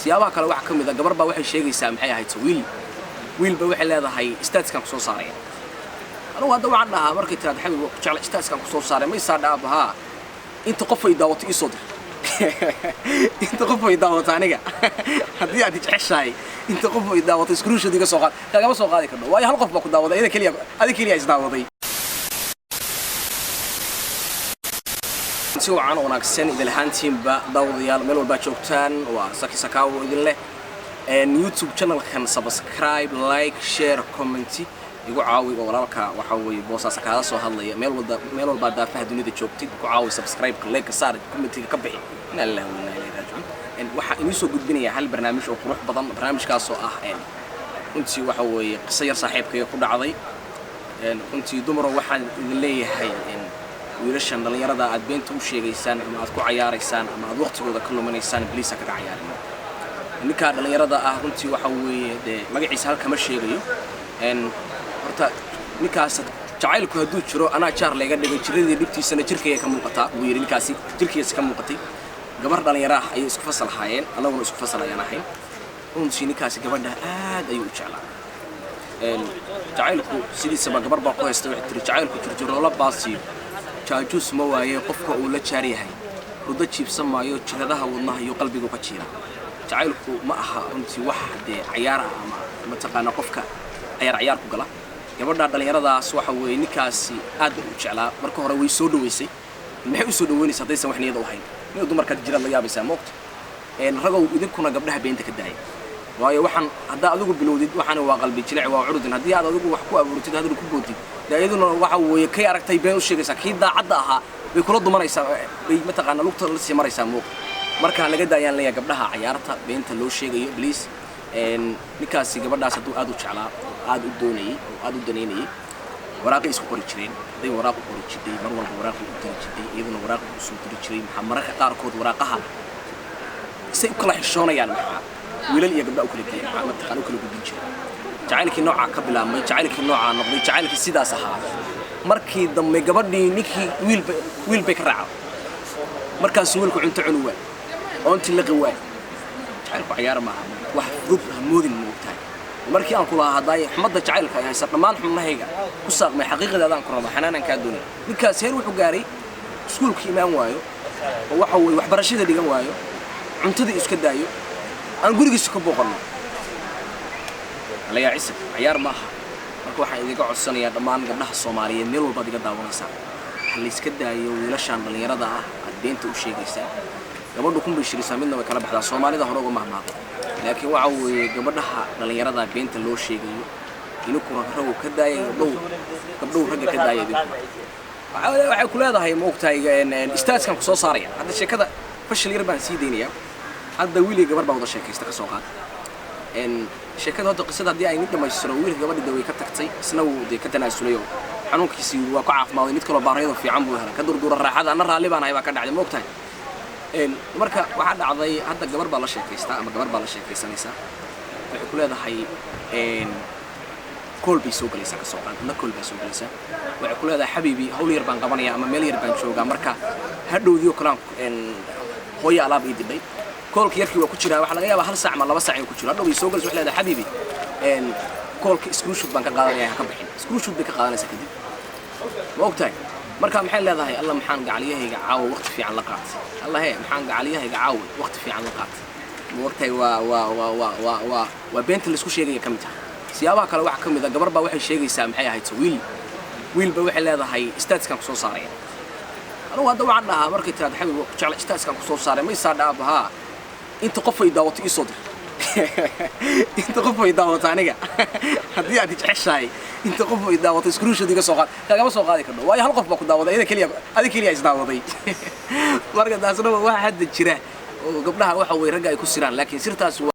siyaabaha kale waxa kamid ah gabar baa waxay sheegaysaa maxay ahayd wiil ba waxay leedahay statuskan ku soo saaray anu hadda waxaan dhahaa markay tiraad xabib ku jecel statuskan ku soo saaray ma isaa dhaabaha inta qof ay daawato isoo dir inta qof ay daawato aniga haddii aad jeceshahay inta qof ay daawato screenshot iga soo qaad kagama soo qaadi karno waayo hal qof baa ku daawaday adiga kaliya is daawaday si wacan wanaagsan idil ahaantiinba daawadayaal meel walba joogtaan waa Saki Sakaawo idin leh YouTube channel kan subscribe like share comment igu caawi walaalka waxa weeye boosaas kaga soo hadlaya meel walba daafaha dunida joogtid ku caawi subscribe like saar comment ka bixi in Allah wa inna ilayhi raaji'un waxa inuu soo gudbinaya hal barnaamij oo qurux badan barnaamijkaas oo ah runtii waxa weeye qisayar saaxiibkay ku dhacday runtii dumar waxaan idin leeyahay wiilashan dhalinyarada aad beenta u sheegaysaan ama aad ku ciyaaraysaan ama aad waqtigooda ka luminaysaan please ka ciyaarin ninka dhalinyarada ah runtii waxa weeye magaciisa halka ma sheegayo horta ninkaas jacaylku haduu jiro ana jaar leega dhigay jiradii dibtiisana jirkayga ka muuqata uu yiri ninkaasi jirkiisa ka muuqatay gabar dhalinyaro ah ay isku fasal hayeen anaguna isku fasal ayaan ahayn runtii ninkaasi gabadha aad ayuu u jeclaa jacaylku sidiisaba gabar baa ku haystay wixii jacaylku jirjiro la baasiyo jaajus ma waaye qofka uu la jaar yahay rudo jiibsan maayo jiradaha wadnaha iyo qalbiga ka jiira jacaylku ma aha runtii wax ciyaar ama ma taqaana qofka ciyaar ku gala gabadha dhalinyaradaas waxa weeye ninkaasi aad u jeclaa marka hore way soo dhaweysay maxay u soo dhaweynaysaa hadaysan wax niyad u hayn inuu dumarka jirad la yaabaysaa moogta ragow idinkuna gabdhaha beenta ka daayay waayo waxaan hadda adigu bilowdid waxaan waa qalbi jilaac waa curudin haddii aad adigu wax ku abuurtid hadda ku boodid daayaduna waxa weeye kay aragtay been u sheegaysaa kii daacadda ahaa way kula dumanaysaa way ma taqaana lugta la sii maraysaa moog marka laga daayaan leeyahay gabdhaha ciyaarta beenta loo sheegayo please ninkaasi gabadhaas haduu aad u jeclaa aad u doonayay oo aad u daneynayay waraaqay isku qori jireen haday waraaq u qori jirtay mar walba waraaq u qori jirtay iyaduna waraaq u soo qori jiray maxaa mararka qaarkood waraaqaha say u kala xishoonayaan maxaa wiilal iyo gabdha u kala geeyay maxaa ma taqaan u kala gudbin jiray jacaylkii nooca ka bilaabmay jacaylkii nooca noqday jacaylkii sidaas ahaa markii dambe gabadhii ninkii wiil bay ka raacay markaas wiilku cunto cunuwa oo intii la qaway jacaylku ciyaar ma aha wax fudud moodin moogtahay markii aan kula haday xumada jacaylka ay haysan dhamaan xubnahayga ku saaqmay xaqiiqadeedaan ku rabo xanaanan ka doonay ninkaas heer wuxuu gaaray iskuulkii imaan waayo oo waxa weeye waxbarashada dhigan waayo cuntadii iska daayo aan gurigiisa ka booqano عليا عسب عيار maaha marka waxaan idinka codsanayaa dhamaan gabdhaha Soomaaliyeed meel walba diga daawanaysa hal iska daayo wiilashan dhalinyarada ah aad beenta u sheegaysaa gabadhu kun bishirisa midna way kala baxdaa Soomaalida hore uga mahmaado laakiin waxa weeye gabadhaha dhalinyarada beenta loo sheegayo inuu ku rago ka daayo gabdhow ragga ka daayo waxay ku leedahay ma ogtahay istaaskan ku soo saaraya hadda sheekada fashil yar baan sii deynaya hadda wiilay gabar baa wada sheekaysta ka soo qaad sheekada hadda qisada hadii ay dhameystiro wiil gabadha way ka tagtay isna uu ka tanaasulay xanuunkiisii waa ku caafimaad mid kale baarayada fiican buu helay ka durdura raaxada ana raali baan hay baa ka dhacday moogtahay marka waxa dhacday hadda gabar baa la sheekaystaa ama gabar baa la sheekaysanaysa waxay ku leedahay kool bay soo galaysaa ka soo qaadna kool bay soo galaysaa waxay ku leedahay xabiibi hawl yar baan qabanaya ama meel yar baan joogaa marka hadhowdiyo kalaan hooyo alaab ii dibay koolka yarkii waa ku jira waxa laga yaabaa hal saac ama laba saac inuu ku jiro hadhow soo galayso wax leedahay xabiibi koolka screenshot baan ka qaadanayaa ka bixin screenshot bay ka qaadanaysaa kadib ma ogtahay marka maxay leedahay alla maxaan gacaliyahayga caawo waqti fiican la qaatay alla maxaan gacaliyahayga caawo waqti fiican la qaatay ma ogtahay waa beenta la isku sheegaya kamid tahay siyaabaha kale waxa kamid ah gabar baa waxay sheegaysaa maxay ahayd wiil ba waxay leedahay statuskan ku soo saaray anu hadda waxaan dhahaa markay tiraad xabib ku jecel statuskan ku soo saaray ma isaa dhaabaha inta qof ay daawato isoo dir inta qof ay daawato aniga haddii aad jeceshahay inta qof ay daawato screenshot iga soo qaad kagama soo qaadi karno waayo hal qof baa ku daawaday adiga kaliya is daawaday marka taasna waxa hadda jira oo gabdhaha waxa way ragga ay ku siraan laakiin sirtaas